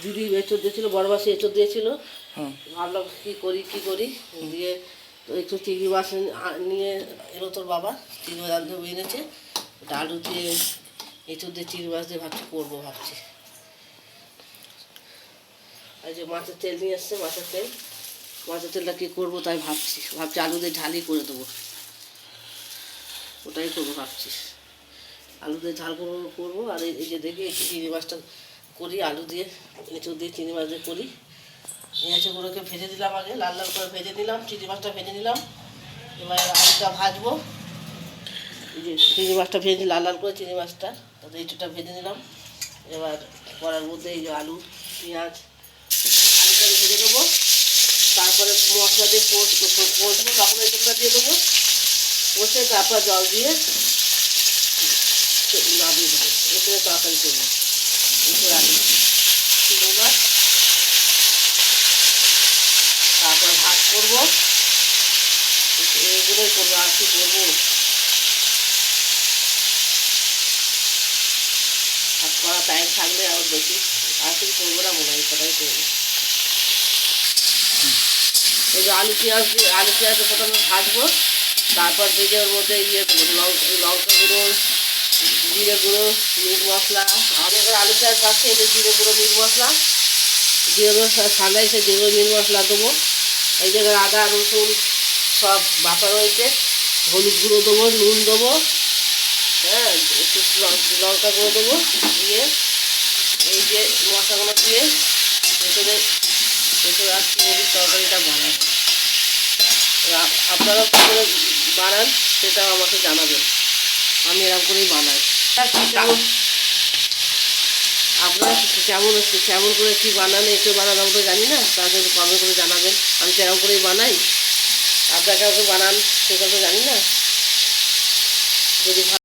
দিদি এঁচড় দিয়েছিল, বড় মাসি এঁচড় দিয়েছিল। ভাবলাম কী করি দিয়ে তো একটু চিংড়ি মাছ নিয়ে এলো তোর বাবা, চিংড়ি মাছ আনতে এনেছে। ওটা আলু দিয়ে এঁচড় দিয়ে চিংড়ি মাছ দিয়ে ভাবছি। আর যে মাছের তেল নিয়ে এসছে, মাছের তেলটা কী করবো তাই ভাবছি আলু দিয়ে ঝালই করে দেবো, ওটাই করবো ভাবছি। আলু দিয়ে ঝাল করবো। আর এই যে দেখি চিংড়ি মাছটা করি আলু দিয়ে, এঁচড় দিয়ে চিংড়ি মাছ দিয়ে করি। এঁচড়গুলোকে ভেজে দিলাম, আগে লাল লাল করে ভেজে নিলাম, চিংড়ি মাছটা ভেজে নিলাম। এবার আলুটা ভাজবো। এই যে চিংড়ি মাছটা ভেজে লাল লাল করে চিংড়ি মাছটা, তাতে এঁচড়টা ভেজে নিলাম। এবার কড়ার মধ্যে এই যে আলু পেঁয়াজ আলুটা ভেজে দেবো। তারপরে মশলা দিয়ে কষবো, তখন এঁচড়টা দিয়ে দেবো, কষে তারপর জল দিয়ে নামিয়ে দেবো। এঁচড়ে তরকারি করবো, এঁচড় আলু চিংড়ি মাছ। তারপর ভাত করবো, এগুলোই করবো, আর কি করবো। ভাত করা টাইম থাকলে আরও বেশি, আর কিছু করবো না মনে হয়, কটাই করবো। এই যে আলু পেঁয়াজটা প্রথমে ভাজবো, তারপর ভেজে ওর মধ্যে ইয়ে করবো, লঙ্কা গুঁড়ো, জিরে গুঁড়ো, মিট মশলা। আমি এবার আলু পেঁয়াজ ভাজছি, এই যে জিরে গুঁড়ো, মিট মশলা, জিরে গুঁড়ো ঠান্ডা এসে জিরে গুঁড়ো মিট মশলা দেবো। এই জায়গায় আদা রসুন সব বাটা রয়েছে, হলুদ গুঁড়ো দেবো, নুন দেবো, হ্যাঁ, একটু লঙ্কা গুঁড়ো দেবো, দিয়ে এই যে মশলাগুলো দিয়ে ভেতরে আর চিংড়ির তরকারিটা বানাবো। আপনারা কী করে বানান সেটাও আমাকে জানাবেন, আমি এরকম করেই বানাই। আপনারা কেমন করে কী বানান, এঁচড় বানান আমরা তো জানি না, তার জন্য কমেন্ট করে জানাবেন। আমি তো এরকম করেই বানাই, আপনারা কেমন করে বানান সেটা তো জানি না। যদি